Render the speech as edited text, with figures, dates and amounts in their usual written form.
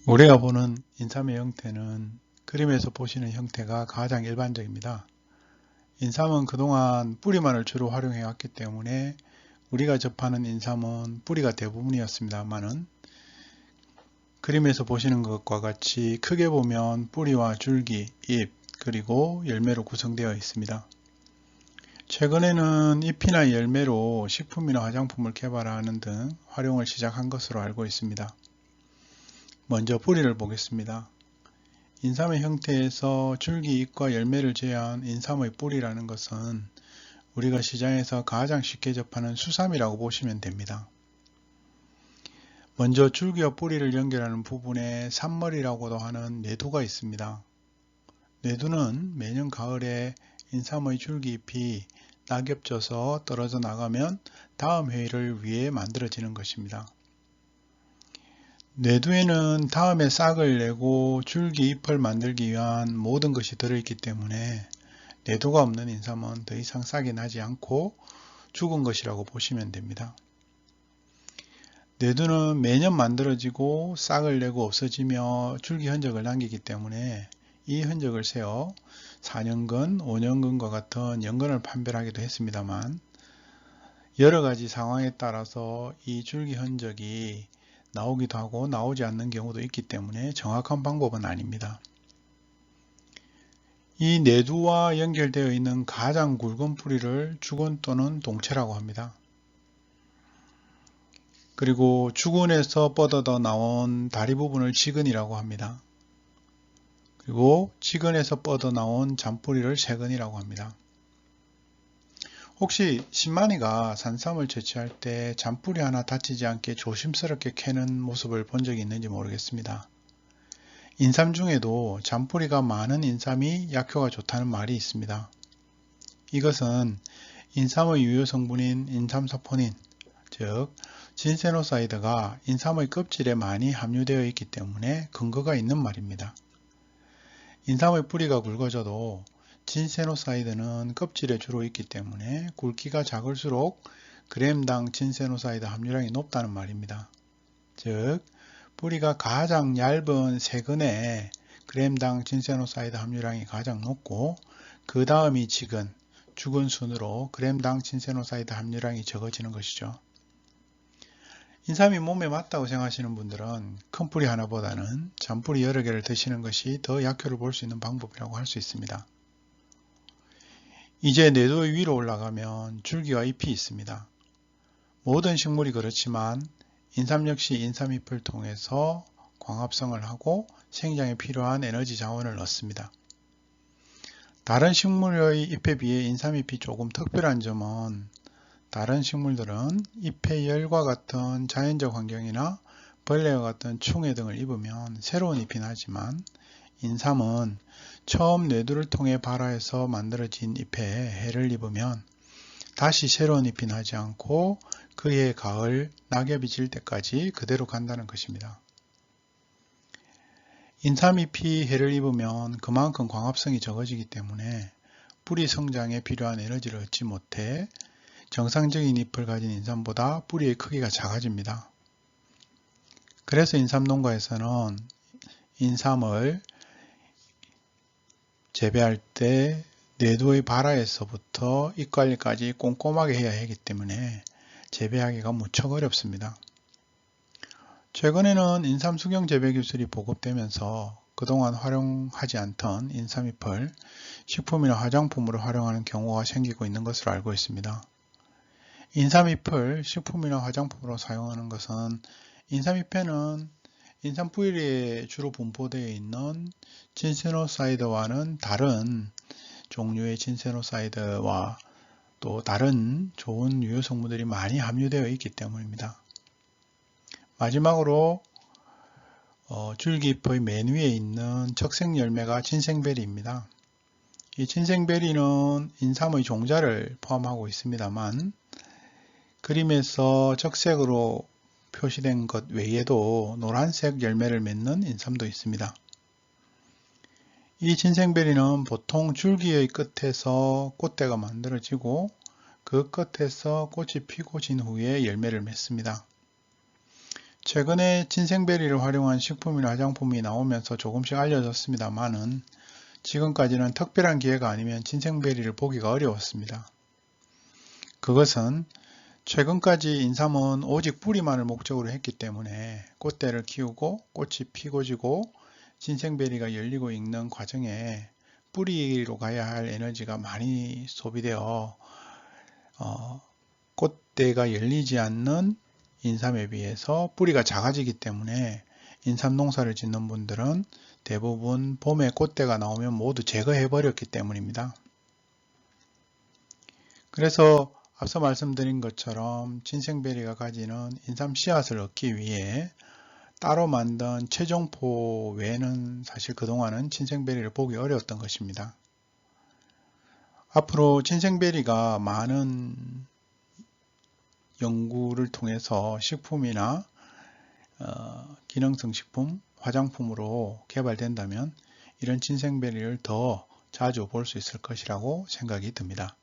우리가 보는 인삼의 형태는 그림에서 보시는 형태가 가장 일반적입니다. 인삼은 그동안 뿌리만을 주로 활용해 왔기 때문에 우리가 접하는 인삼은 뿌리가 대부분이었습니다만은 그림에서 보시는 것과 같이 크게 보면 뿌리와 줄기, 잎, 그리고 열매로 구성되어 있습니다. 최근에는 잎이나 열매로 식품이나 화장품을 개발하는 등 활용을 시작한 것으로 알고 있습니다. 먼저 뿌리를 보겠습니다. 인삼의 형태에서 줄기, 잎과 열매를 제외한 인삼의 뿌리라는 것은 우리가 시장에서 가장 쉽게 접하는 수삼이라고 보시면 됩니다. 먼저 줄기와 뿌리를 연결하는 부분에 삽머리라고도 하는 내두가 있습니다. 내두는 매년 가을에 인삼의 줄기잎이 낙엽져서 떨어져 나가면 다음 해를 위해 만들어지는 것입니다. 내두에는 다음에 싹을 내고 줄기 잎을 만들기 위한 모든 것이 들어있기 때문에 내두가 없는 인삼은 더 이상 싹이 나지 않고 죽은 것이라고 보시면 됩니다. 내두는 매년 만들어지고 싹을 내고 없어지며 줄기 흔적을 남기기 때문에 이 흔적을 세어 4년근, 5년근과 같은 연근을 판별하기도 했습니다만 여러가지 상황에 따라서 이 줄기 흔적이 나오기도 하고 나오지 않는 경우도 있기 때문에 정확한 방법은 아닙니다. 이 내두와 연결되어 있는 가장 굵은 뿌리를 주근 또는 동체라고 합니다. 그리고 주근에서 뻗어져 나온 다리 부분을 지근이라고 합니다. 그리고 지근에서 뻗어 나온 잔뿌리를 세근이라고 합니다. 혹시 신만이가 산삼을 채취할 때 잔뿌리 하나 다치지 않게 조심스럽게 캐는 모습을 본 적이 있는지 모르겠습니다. 인삼 중에도 잔뿌리가 많은 인삼이 약효가 좋다는 말이 있습니다. 이것은 인삼의 유효 성분인 인삼사포닌, 즉 진세노사이드가 인삼의 껍질에 많이 함유되어 있기 때문에 근거가 있는 말입니다. 인삼의 뿌리가 굵어져도 진세노사이드는 껍질에 주로 있기 때문에 굵기가 작을수록 그램당 진세노사이드 함유량이 높다는 말입니다. 즉 뿌리가 가장 얇은 세근에 그램당 진세노사이드 함유량이 가장 높고 그 다음이 지근, 죽은 순으로 그램당 진세노사이드 함유량이 적어지는 것이죠. 인삼이 몸에 맞다고 생각하시는 분들은 큰 뿌리 하나보다는 잔뿌리 여러 개를 드시는 것이 더 약효를 볼 수 있는 방법이라고 할 수 있습니다. 이제 내두 위로 올라가면 줄기와 잎이 있습니다. 모든 식물이 그렇지만 인삼 역시 인삼잎을 통해서 광합성을 하고 생장에 필요한 에너지 자원을 얻습니다. 다른 식물의 잎에 비해 인삼잎이 조금 특별한 점은 다른 식물들은 잎의 열과 같은 자연적 환경이나 벌레와 같은 충해 등을 입으면 새로운 잎이 나지만 인삼은 처음 뇌두를 통해 발화해서 만들어진 잎에 해를 입으면 다시 새로운 잎이 나지 않고 그해 가을 낙엽이 질 때까지 그대로 간다는 것입니다. 인삼잎이 해를 입으면 그만큼 광합성이 적어지기 때문에 뿌리 성장에 필요한 에너지를 얻지 못해 정상적인 잎을 가진 인삼보다 뿌리의 크기가 작아집니다. 그래서 인삼 농가에서는 인삼을 재배할 때 내두의 발화에서부터 잎 관리까지 꼼꼼하게 해야 하기 때문에 재배하기가 무척 어렵습니다. 최근에는 인삼 수경 재배 기술이 보급되면서 그동안 활용하지 않던 인삼잎을 식품이나 화장품으로 활용하는 경우가 생기고 있는 것으로 알고 있습니다. 인삼잎을 식품이나 화장품으로 사용하는 것은 인삼잎에는 인삼 뿌리에 주로 분포되어 있는 진세노사이드와는 다른 종류의 진세노사이드와 또 다른 좋은 유효 성분들이 많이 함유되어 있기 때문입니다. 마지막으로 줄기잎의 맨 위에 있는 적색 열매가 진생베리입니다. 이 진생베리는 인삼의 종자를 포함하고 있습니다만 그림에서 적색으로 표시된 것 외에도 노란색 열매를 맺는 인삼도 있습니다. 이 진생베리는 보통 줄기의 끝에서 꽃대가 만들어지고 그 끝에서 꽃이 피고 진 후에 열매를 맺습니다. 최근에 진생베리를 활용한 식품이나 화장품이 나오면서 조금씩 알려졌습니다만은 지금까지는 특별한 기회가 아니면 진생베리를 보기가 어려웠습니다. 그것은 최근까지 인삼은 오직 뿌리만을 목적으로 했기 때문에 꽃대를 키우고 꽃이 피고 지고 진생베리가 열리고 익는 과정에 뿌리로 가야 할 에너지가 많이 소비되어 꽃대가 열리지 않는 인삼에 비해서 뿌리가 작아지기 때문에 인삼 농사를 짓는 분들은 대부분 봄에 꽃대가 나오면 모두 제거해 버렸기 때문입니다. 그래서 앞서 말씀드린 것처럼 진생베리가 가지는 인삼 씨앗을 얻기 위해 따로 만든 최종포 외에는 사실 그동안은 진생베리를 보기 어려웠던 것입니다. 앞으로 진생베리가 많은 연구를 통해서 식품이나 기능성 식품, 화장품으로 개발된다면 이런 진생베리를 더 자주 볼 수 있을 것이라고 생각이 듭니다.